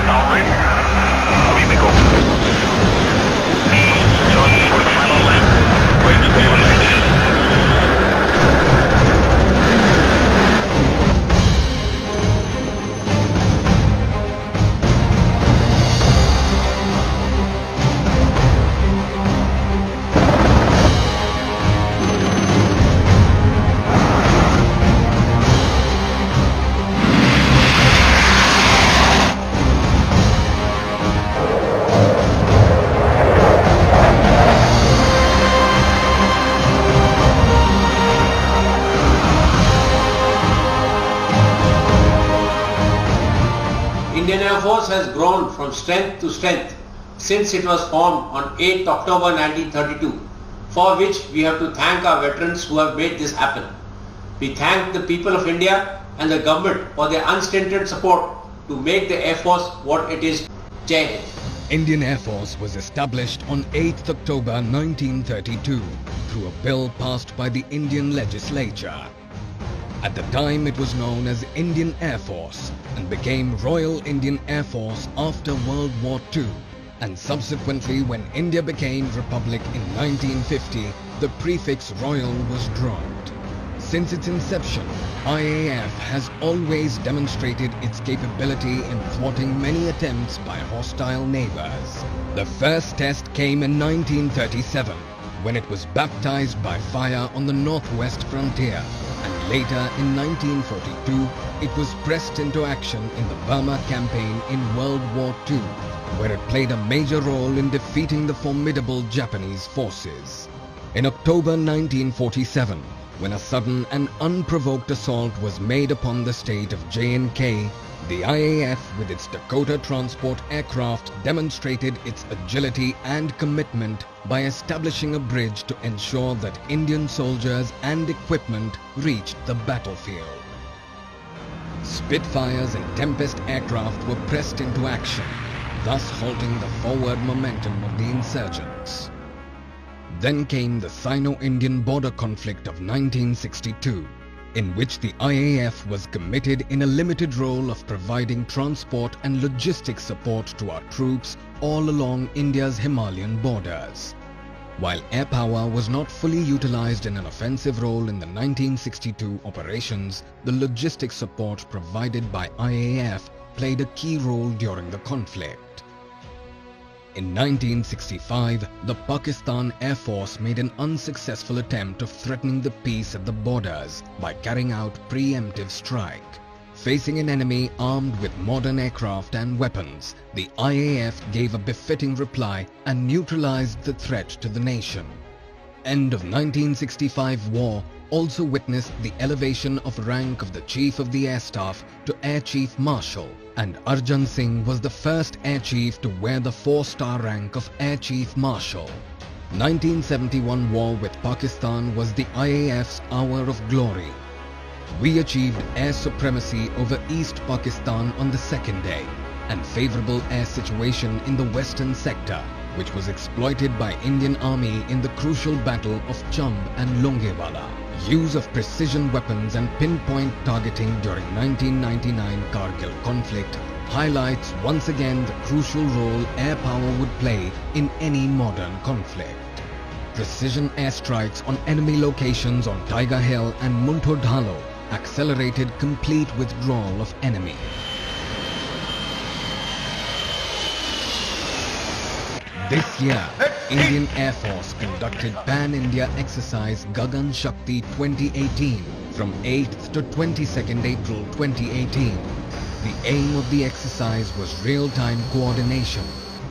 Alright. Avi me go. Charlie 45 on land. Wait, stabilized. Indian Air Force has grown from strength to strength since it was formed on 8th October 1932, for which we have to thank our veterans who have made this happen. We thank the people of India and the government for their unstinted support to make the Air Force what it is. Jai Hind. Indian Air Force was established on 8th October 1932 through a bill passed by the Indian legislature. At the time it was known as Indian Air Force and became Royal Indian Air Force after World War II, and subsequently when India became Republic in 1950, the prefix Royal was dropped. Since its inception, IAF has always demonstrated its capability in thwarting many attempts by hostile neighbors. The first test came in 1937 when it was baptized by fire on the northwest frontier, and later in 1942 it was pressed into action in the Burma campaign in World War II, where it played a major role in defeating the formidable Japanese forces. In October 1947, when a sudden and unprovoked assault was made upon the state of J&K, the IAF with its Dakota transport aircraft demonstrated its agility and commitment by establishing a bridge to ensure that Indian soldiers and equipment reached the battlefield. Spitfires and Tempest aircraft were pressed into action, thus halting the forward momentum of the insurgents. Then came the Sino-Indian border conflict of 1962, in which the IAF was committed in a limited role of providing transport and logistics support to our troops all along India's Himalayan borders. While air power was not fully utilized in an offensive role in the 1962 operations, the logistics support provided by IAF played a key role during the conflict. In 1965, the Pakistan Air Force made an unsuccessful attempt of threatening the peace at the borders by carrying out preemptive strike. Facing an enemy armed with modern aircraft and weapons, the IAF gave a befitting reply and neutralized the threat to the nation. End of 1965 war also witnessed the elevation of rank of the Chief of the Air Staff to Air Chief Marshal, and Arjan Singh was the first Air Chief to wear the 4-star rank of Air Chief Marshal. 1971 war with Pakistan was the IAF's hour of glory. We achieved air supremacy over East Pakistan on the second day, and favorable air situation in the western sector, which was exploited by Indian Army in the crucial battle of Chamb and Longewala. Use of precision weapons and pinpoint targeting during 1999 Kargil conflict highlights once again the crucial role air power would play in any modern conflict. Precision airstrikes on enemy locations on Tiger Hill and Munto Dhalo accelerated complete withdrawal of enemy. This year, Indian Air Force conducted Pan-India exercise Gagan Shakti 2018 from 8th to 22nd April 2018. The aim of the exercise was real-time coordination,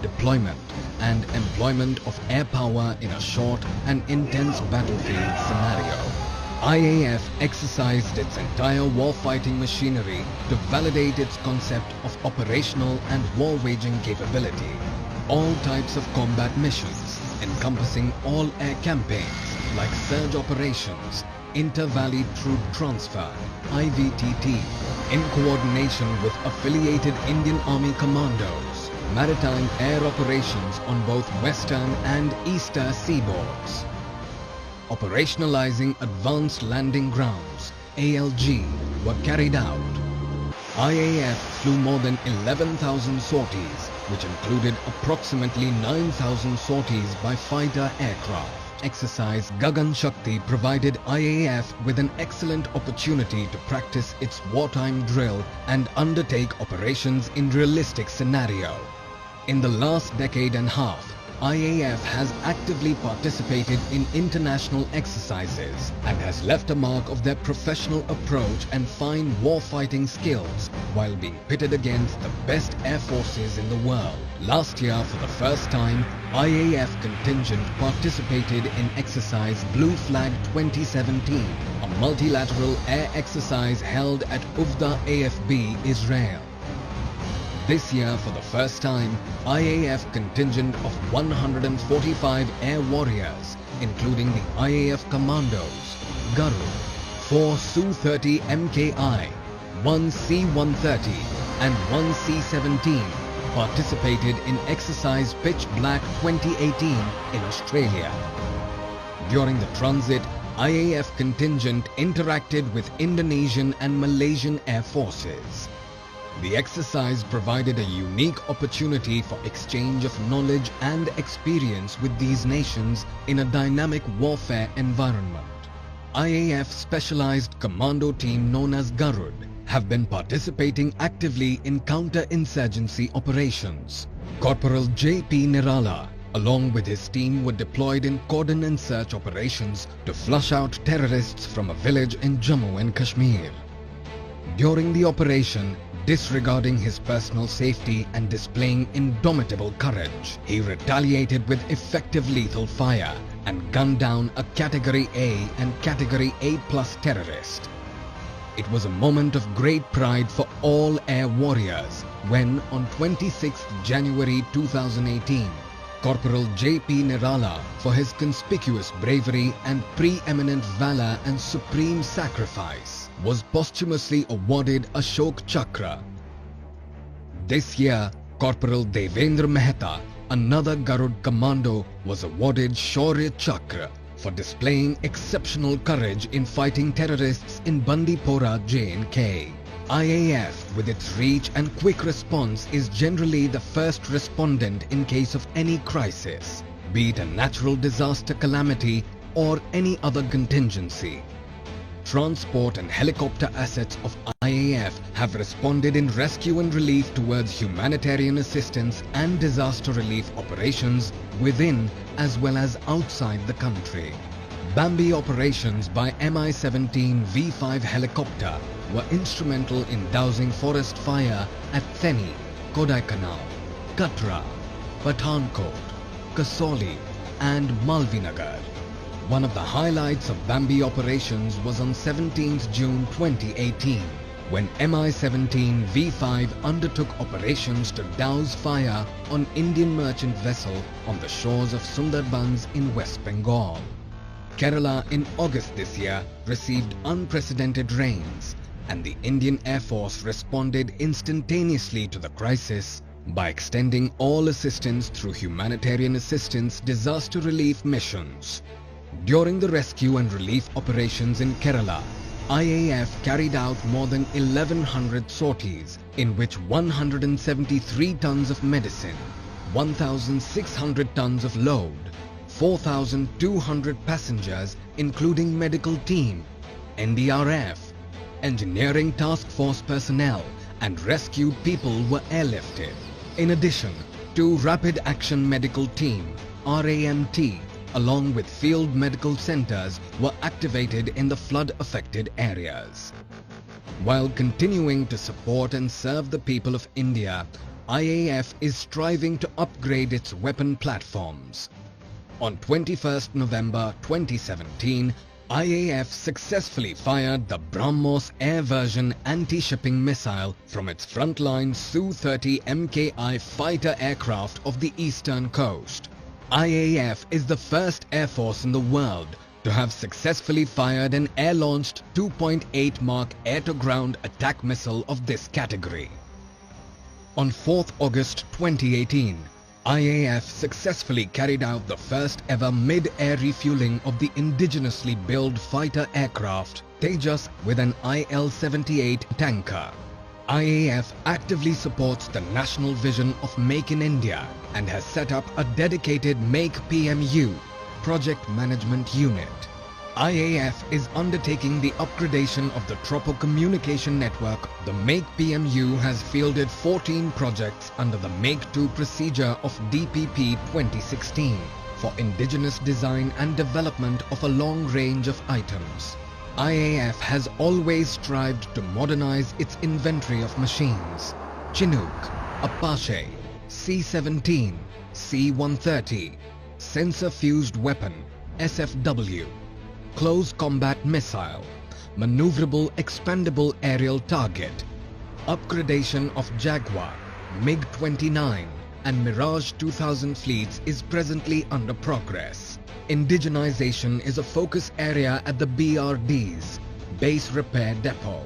deployment and employment of air power in a short and intense battlefield scenario. IAF exercised its entire war-fighting machinery to validate its concept of operational and war-waging capability. All types of combat missions, encompassing all air campaigns like surge operations, inter-valley troop transfer, IVTT, in coordination with affiliated Indian Army commandos, maritime air operations on both western and eastern seaboards. Operationalizing advanced landing grounds, ALG, were carried out. IAF flew more than 11,000 sorties, which included approximately 9,000 sorties by fighter aircraft. Exercise Gagan Shakti provided IAF with an excellent opportunity to practice its wartime drill and undertake operations in realistic scenario. In the last decade and a half, IAF has actively participated in international exercises and has left a mark of their professional approach and fine warfighting skills while being pitted against the best air forces in the world. Last year, for the first time, IAF contingent participated in exercise Blue Flag 2017, a multilateral air exercise held at Uvda AFB, Israel. This year, for the first time, IAF contingent of 145 air warriors, including the IAF Commandos, Garud, 4 Su-30 MKI, 1 C-130 and 1 C-17 participated in exercise Pitch Black 2018 in Australia. During the transit, IAF contingent interacted with Indonesian and Malaysian air forces. The exercise provided a unique opportunity for exchange of knowledge and experience with these nations in a dynamic warfare environment. IAF specialized commando team known as Garud have been participating actively in counter-insurgency operations. Corporal J.P. Nirala, along with his team, were deployed in cordon and search operations to flush out terrorists from a village in Jammu and Kashmir. During the operation, disregarding his personal safety and displaying indomitable courage, he retaliated with effective lethal fire and gunned down a Category A and Category A+ terrorist. It was a moment of great pride for all air warriors when, on 26 January 2018, Corporal J.P. Nirala, for his conspicuous bravery and preeminent valor and supreme sacrifice, was posthumously awarded Ashok Chakra. This year, Corporal Devendra Mehta, another Garud commando, was awarded Shaurya Chakra for displaying exceptional courage in fighting terrorists in Bandipora, J&K. IAF, with its reach and quick response, is generally the first respondent in case of any crisis, be it a natural disaster calamity or any other contingency. Transport and helicopter assets of IAF have responded in rescue and relief towards humanitarian assistance and disaster relief operations within as well as outside the country. Bambi operations by Mi-17 V5 helicopter were instrumental in dousing forest fire at Theni, Kodaikanal, Katra, Pathankot, Kasoli and Malvinagar. One of the highlights of Bambi operations was on 17th June 2018, when Mi-17 V5 undertook operations to douse fire on Indian merchant vessel on the shores of Sundarbans in West Bengal. Kerala in August this year received unprecedented rains, and the Indian Air Force responded instantaneously to the crisis by extending all assistance through humanitarian assistance disaster relief missions. During the rescue and relief operations in Kerala, IAF carried out more than 1,100 sorties, in which 173 tons of medicine, 1,600 tons of load, 4,200 passengers including medical team, NDRF, engineering task force personnel and rescued people were airlifted. In addition, 2 Rapid Action Medical Team, RAMT, along with field medical centers were activated in the flood-affected areas. While continuing to support and serve the people of India, IAF is striving to upgrade its weapon platforms. On 21st November 2017, IAF successfully fired the BrahMos air version anti-shipping missile from its frontline Su-30 MKI fighter aircraft of the eastern coast. IAF is the first air force in the world to have successfully fired an air-launched 2.8 Mach air-to-ground attack missile of this category. On 4th August 2018, IAF successfully carried out the first ever mid-air refueling of the indigenously built fighter aircraft Tejas with an IL-78 tanker. IAF actively supports the national vision of Make in India and has set up a dedicated Make PMU, Project Management Unit. IAF is undertaking the upgradation of the Tropo Communication Network. The Make PMU has fielded 14 projects under the Make 2 procedure of DPP 2016 for indigenous design and development of a long range of items. IAF has always strived to modernize its inventory of machines. Chinook, Apache, C-17, C-130, sensor-fused weapon, SFW, close combat missile, maneuverable expandable aerial target, upgradation of Jaguar, MiG-29 and Mirage 2000 fleets is presently under progress. Indigenization is a focus area at the BRD's, Base Repair Depot.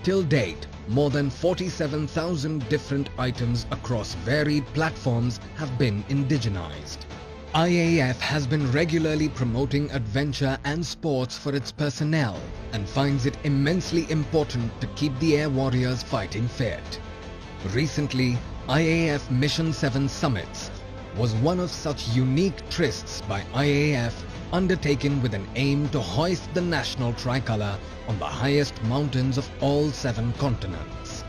Till date, more than 47,000 different items across varied platforms have been indigenized. IAF has been regularly promoting adventure and sports for its personnel and finds it immensely important to keep the air warriors fighting fit. Recently, IAF Mission 7 Summits was one of such unique trysts by IAF undertaken with an aim to hoist the national tricolour on the highest mountains of all 7 continents.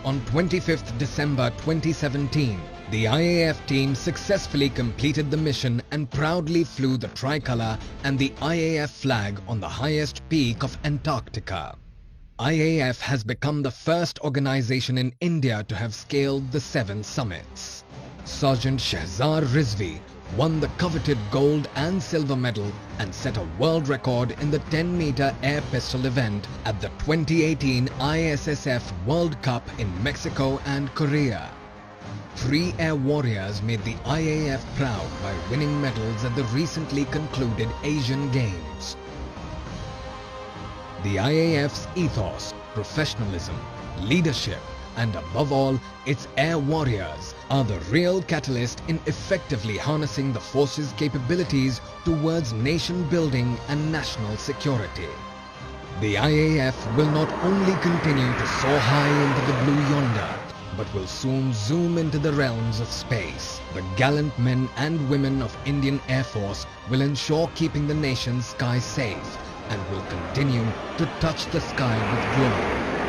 On 25th December 2017, the IAF team successfully completed the mission and proudly flew the tricolour and the IAF flag on the highest peak of Antarctica. IAF has become the first organization in India to have scaled the 7 summits. Sergeant Shehzar Rizvi won the coveted gold and silver medal and set a world record in the 10-meter air pistol event at the 2018 ISSF World Cup in Mexico and Korea. 3 air warriors made the IAF proud by winning medals at the recently concluded Asian Games. The IAF's ethos, professionalism, leadership, and above all, its air warriors are the real catalyst in effectively harnessing the force's capabilities towards nation building and national security. The IAF will not only continue to soar high into the blue yonder, but will soon zoom into the realms of space. The gallant men and women of Indian Air Force will ensure keeping the nation's skies safe and will continue to touch the sky with glory.